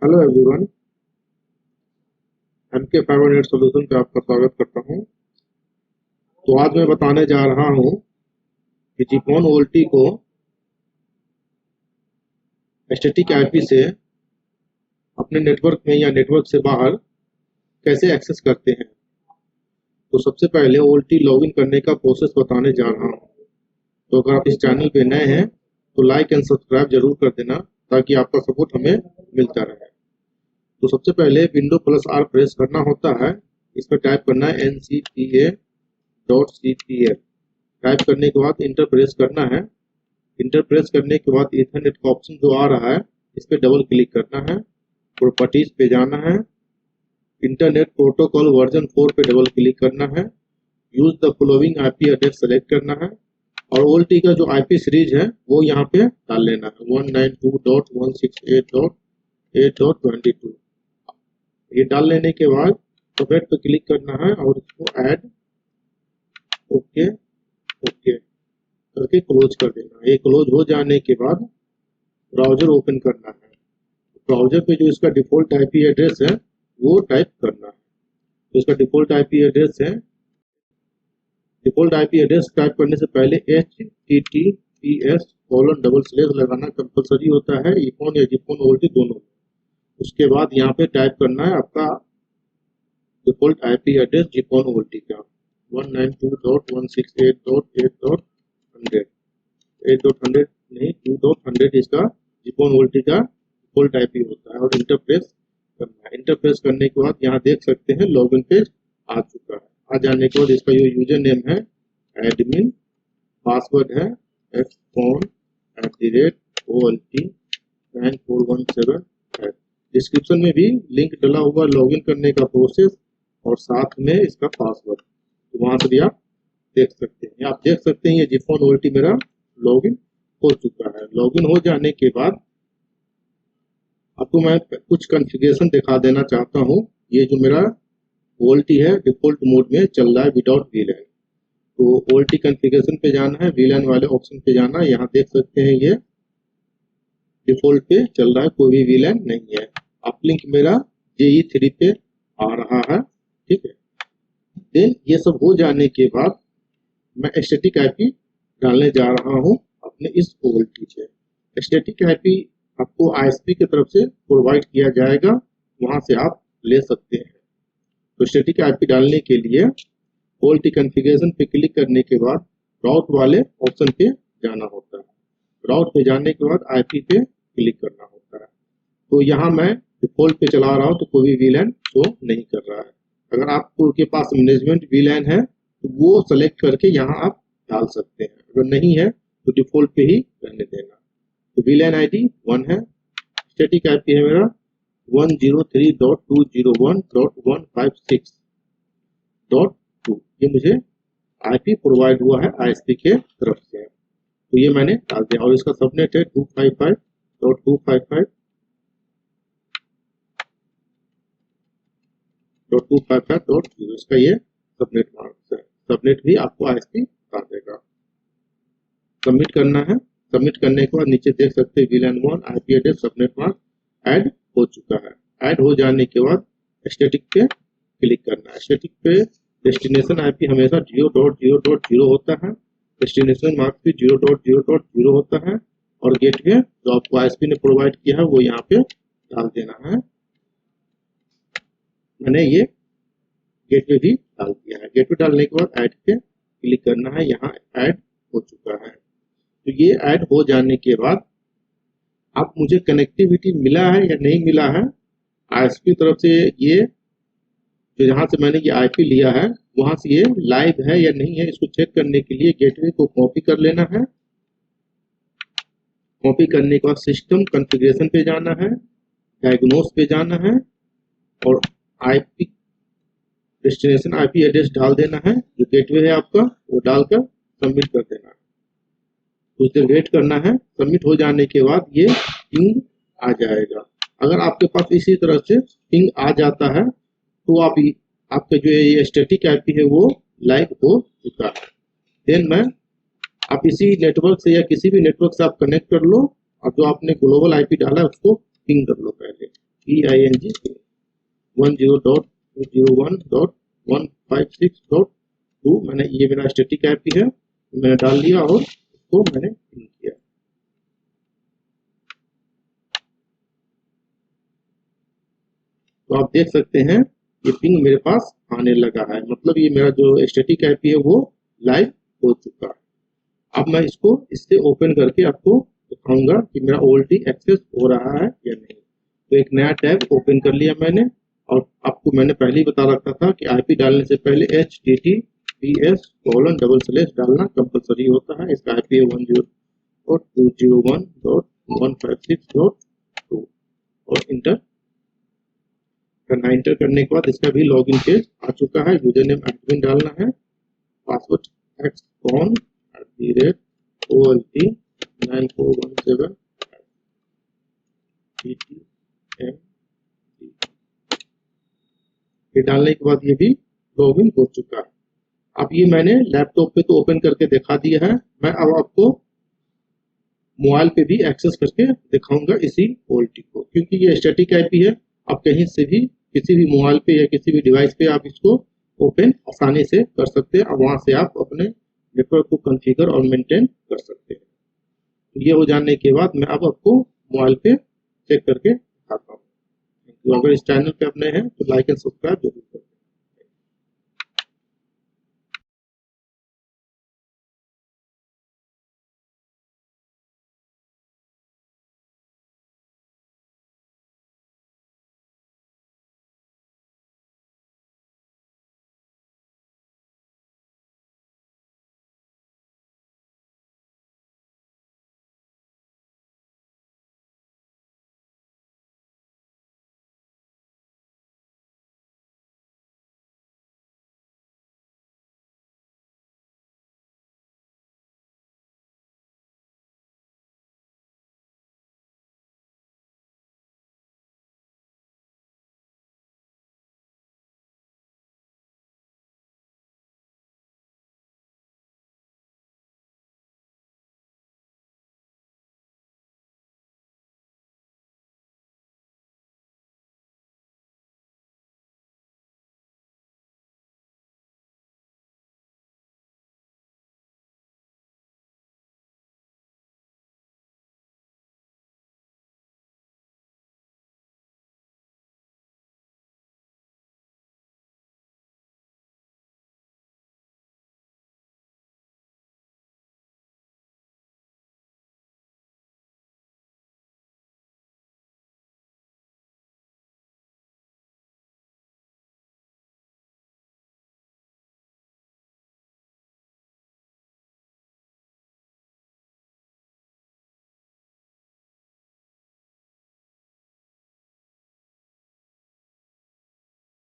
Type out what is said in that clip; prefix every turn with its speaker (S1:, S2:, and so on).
S1: Hello everyone, MK fibre net solution पे आपका स्वागत करता हूं। तो आज मैं बताने जा रहा हूं कि जीपॉन वोल्टी को स्टैटिक आईपी से अपने नेटवर्क में या नेटवर्क से बाहर कैसे एक्सेस करते हैं। तो सबसे पहले वोल्टी लॉगिन करने का प्रोसेस बताने जा रहा हूं। तो अगर आप इस चैनल पे नए हैं तो लाइक एंड सब्सक्राइब जरूर कर देना ताकि आपका सपोर्ट हमें मिलता रहे। तो सबसे पहले विंडो प्लस आर प्रेस करना होता है। इस पर टाइप करना है ncpa.cpl। टाइप करने के बाद इंटर प्रेस करना है। इंटर प्रेस करने के बाद ईथरनेट का ऑप्शन जो आ रहा है इस पर डबल क्लिक करना है। प्रॉपर्टीज पे जाना है। इंटरनेट प्रोटोकॉल वर्जन 4 पे डबल क्लिक करना है। Use the following IP address select करना है और वोल्टी का जो आईपी सीरीज है वो यहाँ पे डाल लेना है 192.168.8.22। ये डाल लेने के बाद सबमिट पे क्लिक करना है और इसको ऐड ओके करके क्लोज कर देना है। ये क्लोज हो जाने के बाद ब्राउजर ओपन करना है। ब्राउजर पे जो इसका डिफॉल्ट आईपी एड्रेस है वो टाइप करना है। तो इसका डिफॉल्ट आईपी एड्रेस है। डिफॉल्ट आईपी एड्रेस टाइप करने से पहले https:// लगाना कंपलसरी होता है इफोन या जीपॉन वोल्टी दोनों। उसके बाद यहाँ पे टाइप करना है आपका डिफॉल्ट आईपी एड्रेस जीपॉन वोल्टी का 192.168.8.100 8.100 नहीं 2.100 इसका जीपॉन वोल्टी का डिफॉल्ट आईपी होता है और इंटर प्रेस करना है। इंटर प्रेस करने के बाद यहाँ देख सकते हैं लॉगिन पेज आ चुका है। आ जाने के बाद इसका जो यूजर नेम है एडमिन, पासवर्ड है fphone@olt9417 है। डिस्क्रिप्शन में भी लिंक डला हुआ लॉगिन करने का प्रोसेस और साथ में इसका पासवर्ड, तो वहां से भी आप देख सकते हैं। आप देख सकते हैं ये जीपॉन वोल्टी मेरा लॉगिन हो चुका है। लॉगिन हो जाने के बाद आपको मैं कुछ कॉन्फ़िगरेशन दिखा देना चाहता हूँ। ये जो मेरा वोल्टी है डिफॉल्ट मोड में चल रहा है विदाउट वीलैन। तो वोल्टी कॉन्फ़िगरेशन पे जाना है, वीलैन वाले ऑप्शन पे जाना है। यहाँ देख सकते हैं ये डिफॉल्ट पे चल रहा है, कोई भी वीलैन नहीं है। अपलिंक मेरा JE3 पे आ रहा है, ठीक है। देन ये सब हो जाने के बाद मैं स्टैटिक आईपी डालने जा रहा हूँ अपने इस वोल्टी से। स्टैटिक आईपी आपको ISP की तरफ से प्रोवाइड किया जाएगा, वहां से आप ले सकते हैं। तो स्टैटिक आईपी डालने के लिए वोल्टी कॉन्फ़िगरेशन पे क्लिक करने के बाद राउट वाले ऑप्शन पे जाना होता है। राउट पे जाने के बाद आईपी पे क्लिक करना होता है। तो यहाँ मैं डिफॉल्ट पे चला रहा हूँ तो कोई भी वीलैन शो नहीं कर रहा है। अगर आपको के पास मैनेजमेंट वीलैन है तो वो सेलेक्ट करके यहाँ आप डाल सकते हैं, अगर नहीं है तो डिफॉल्ट पे ही रहने देना। तो वीलैन आईडी 1 है। स्टैटिक आईपी है मेरा 103.201.156.2। ये मुझे आईपी प्रोवाइड हुआ है ISP के तरफ से, तो ये मैंने डाल दिया। और इसका सबनेट है 255.255.255.0। इसका ये सबनेट मार्क्स है। सबनेट भी आपको ISP बता देगा। सबमिट करना है। सबमिट करने के बाद नीचे देख सकते हैं वीलैन 1 IP address subnet mark add हो चुका है। ऐड हो जाने के बाद स्टैटिक पे क्लिक करना है। स्टैटिक पे डेस्टिनेशन आईपी हमेशा 0.0.0 होता है। डेस्टिनेशन मार्क भी 0.0.0 होता है और गेटवे जो आपको ISP ने प्रोवाइड किया है वो यहाँ पे डाल देना है। मैंने ये गेटवे भी डाल दिया है। गेटवे डालने के बाद ऐड पे क्लिक करना है। यहाँ ऐड हो चुका है। तो ये ऐड हो जाने के बाद अब मुझे कनेक्टिविटी मिला है या नहीं मिला है ISP तरफ से, ये जो जहां से मैंने ये आईपी लिया है वहां से ये लाइव है या नहीं है, इसको चेक करने के लिए गेटवे को कॉपी कर लेना है। कॉपी करने के बाद सिस्टम कॉन्फ़िगरेशन पे जाना है, डायग्नोस पे जाना है और आईपी डेस्टिनेशन आईपी एड्रेस डाल देना है। जो गेटवे है आपका वो डालकर सबमिट कर देना है। कुछ देर वेट करना है। सबमिट हो जाने के बाद ये पिंग आ जाएगा। अगर आपके पास इसी तरह से पिंग आ जाता है तो आपका जो ये स्टैटिक आईपी है वो लाइव हो चुका है। देन मैं आप इसी नेटवर्क से या किसी भी नेटवर्क से आप कनेक्ट कर लो और जो आपने ग्लोबल आईपी डाला है उसको पिंग कर लो पहले। PING 10.201.156.2 मैंने ये मेरा स्टैटिक आईपी है, मैंने डाल लिया और इसको मैंने पिंग किया। तो आप देख सकते हैं ये पिंग मेरे पास आने लगा है, मतलब ये मेरा जो स्टैटिक आईपी है वो लाइव हो चुका है। अब मैं इसको इससे ओपन करके आपको दिखाऊंगा कि मेरा OLT एक्सेस हो रहा है या नहीं। तो एक नया टैब ओपन कर लिया मैंने, और आपको मैंने पहले ही बता रखा था कि आईपी डालने से पहले https:// डालना कंपलसरी होता है। इसका आईपी है 10.201.156.2 और इंटर करना। इंटर करने के बाद इसका भी लॉगिन पेज आ चुका है। यूजर नेम एडमिन डालना है, पासवर्ड xcon@OLT9417 PTM। ये डालने के बाद ये भी लॉगिन हो चुका है। अब ये मैंने लैपटॉप पे तो ओपन करके दिखा दिया है, मैं अब आपको मोबाइल पे भी एक्सेस करके दिखाऊंगा इसी OLT को, क्योंकि ये स्टैटिक आईपी है। आप कहीं से भी किसी भी मोबाइल पे या किसी भी डिवाइस पे आप इसको ओपन आसानी से कर सकते हैं, और वहां से आप अपने नेटवर्क को कॉन्फ़िगर और मेंटेन कर सकते हैं। तो ये हो जाने के बाद मैं अब आपको मोबाइल पे चेक करके दिखाता हूँ। तो अगर इस चैनल पे आप नए हैं तो लाइक एंड सब्सक्राइब जरूर करें।